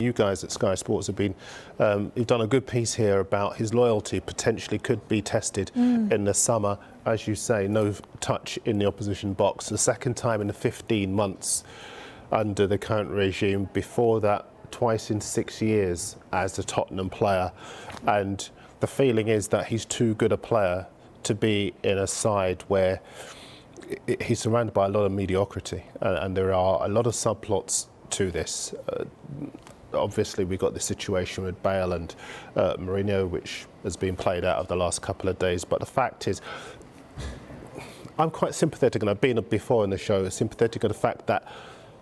You guys at Sky Sports have been, you've done a good piece here about his loyalty potentially could be tested in the summer. As you say, no touch in the opposition box. The second time in the 15 months under the current regime. Before that, twice in 6 years as a Tottenham player. And the feeling is that he's too good a player to be in a side where he's surrounded by a lot of mediocrity. And there are a lot of subplots to this. Obviously, we've got the situation with Bale and Mourinho, which has been played out of the last couple of days. But the fact is, I'm quite sympathetic, and I've been before in the show, sympathetic of the fact that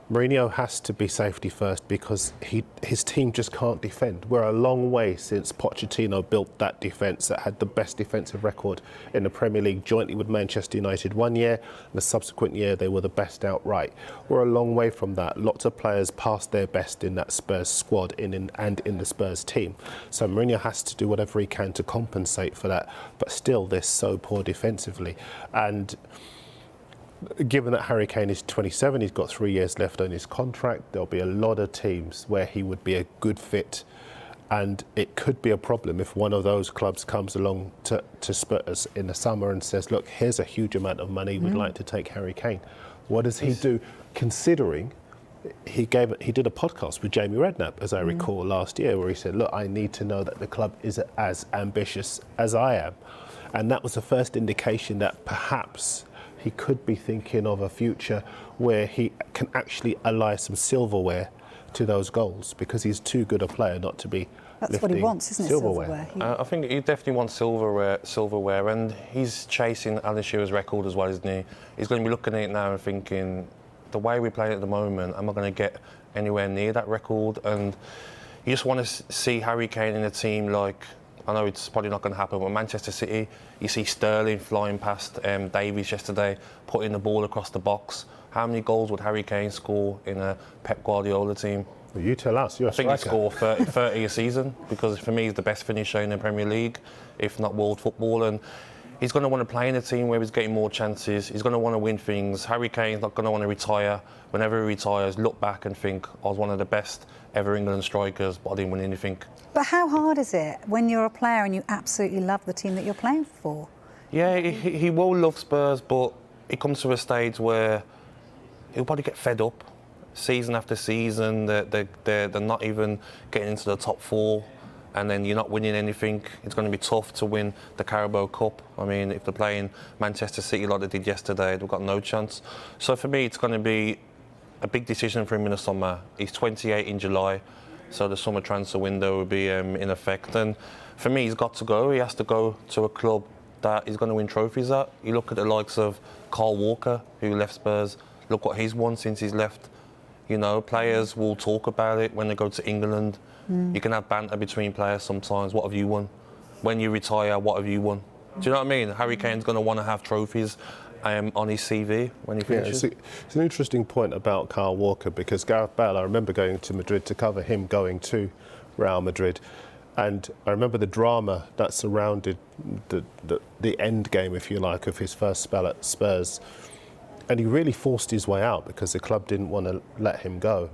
Mourinho has to be safety first because his team just can't defend. We're a long way since Pochettino built that defence that had the best defensive record in the Premier League jointly with Manchester United one year, and the subsequent year they were the best outright. We're a long way from that. Lots of players passed their best in that Spurs squad and in the Spurs team. So Mourinho has to do whatever he can to compensate for that, but still they're so poor defensively. And given that Harry Kane is 27, he's got 3 years left on his contract, there'll be a lot of teams where he would be a good fit, and it could be a problem if one of those clubs comes along to Spurs in the summer and says, look, here's a huge amount of money, we'd like to take Harry Kane. What does he do, considering he did a podcast with Jamie Redknapp, as I recall, last year, where he said, look, I need to know that the club is as ambitious as I am. And that was the first indication that perhaps he could be thinking of a future where he can actually ally some silverware to those goals, because he's too good a player not to be That's what he wants, isn't it, silverware? I think he definitely wants silverware, and he's chasing Alan Shearer's record as well, isn't he? He's going to be looking at it now and thinking, the way we play at the moment, am I going to get anywhere near that record? And you just want to see Harry Kane in a team like, I know it's probably not going to happen, but Manchester City, you see Sterling flying past Davies yesterday, putting the ball across the box. How many goals would Harry Kane score in a Pep Guardiola team? Well, you tell us, you're a striker. I think he'd score 30 a season, because for me he's the best finisher in the Premier League, if not world football. And he's going to want to play in a team where he's getting more chances. He's going to want to win things. Harry Kane's not going to want to retire. Whenever he retires, look back and think, I was one of the best ever England strikers, but I didn't win anything. But how hard is it when you're a player and you absolutely love the team that you're playing for? Yeah, he will love Spurs, but it comes to a stage where he'll probably get fed up. Season after season, they're not even getting into the top four, and then you're not winning anything. It's going to be tough to win the Carabao Cup. I mean, if they're playing Manchester City like they did yesterday, they've got no chance. So for me, it's going to be a big decision for him in the summer. He's 28 in July, so the summer transfer window will be in effect. And for me, he's got to go. He has to go to a club that he's going to win trophies at. You look at the likes of Kyle Walker, who left Spurs. Look what he's won since he's left. You know, players will talk about it when they go to England. You can have banter between players sometimes. What have you won? When you retire, what have you won? Do you know what I mean? Harry Kane's going to want to have trophies on his CV when he finishes. Yeah, it's an interesting point about Kyle Walker, because Gareth Bale, I remember going to Madrid to cover him going to Real Madrid, and I remember the drama that surrounded the end game, if you like, of his first spell at Spurs. And he really forced his way out because the club didn't want to let him go.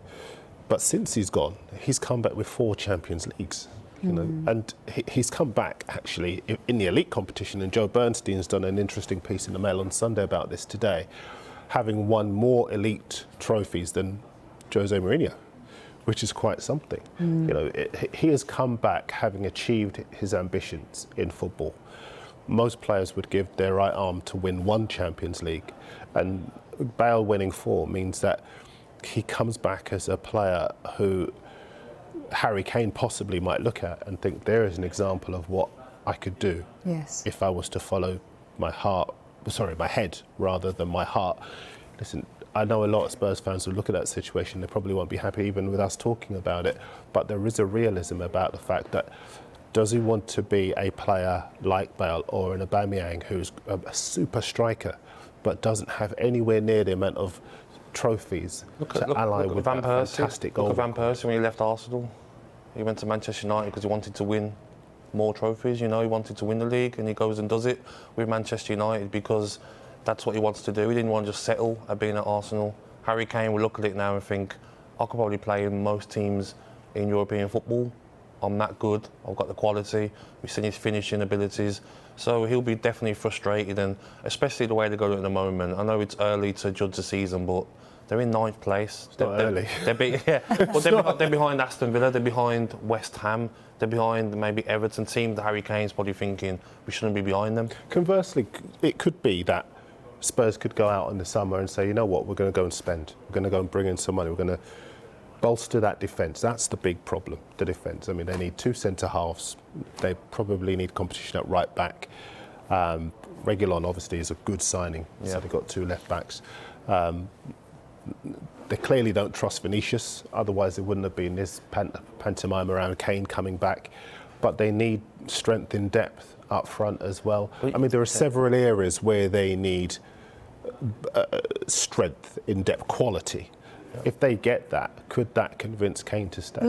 But since he's gone, he's come back with 4 Champions Leagues. You know, and he's come back actually in the elite competition, and Joe Bernstein's done an interesting piece in the Mail on Sunday about this today, having won more elite trophies than Jose Mourinho, which is quite something. You know, he has come back having achieved his ambitions in football. Most players would give their right arm to win 1 Champions League, and Bale winning 4 means that he comes back as a player who Harry Kane possibly might look at and think, there is an example of what I could do if I was to follow my head rather than my heart. Listen, I know a lot of Spurs fans will look at that situation, they probably won't be happy even with us talking about it, but there is a realism about the fact that, does he want to be a player like Bale or an Aubameyang, who's a super striker but doesn't have anywhere near the amount of trophies to ally with that fantastic goal? Look at Van Persie when he left Arsenal. He went to Manchester United because he wanted to win more trophies. You know, he wanted to win the league, and he goes and does it with Manchester United because that's what he wants to do. He didn't want to just settle at being at Arsenal. Harry Kane will look at it now and think, I could probably play in most teams in European football. I'm that good. I've got the quality. We've seen his finishing abilities. So he'll be definitely frustrated, and especially the way they're going at the moment. I know it's early to judge the season, but they're in 9th place. It's not early. They're behind Aston Villa, they're behind West Ham, they're behind maybe Everton team that Harry Kane's probably thinking we shouldn't be behind them. Conversely, it could be that Spurs could go out in the summer and say, you know what, we're going to go and spend. We're going to go and bring in some money. We're going to bolster that defence. That's the big problem, the defence. I mean, they need 2 centre-halves. They probably need competition at right back. Regulon, obviously, is a good signing. So they've got 2 left-backs. They clearly don't trust Vinicius. Otherwise, there wouldn't have been this pantomime around Kane coming back. But they need strength in depth up front as well. I mean, there are several areas where they need strength in depth, quality. If they get that, could that convince Kane to stay?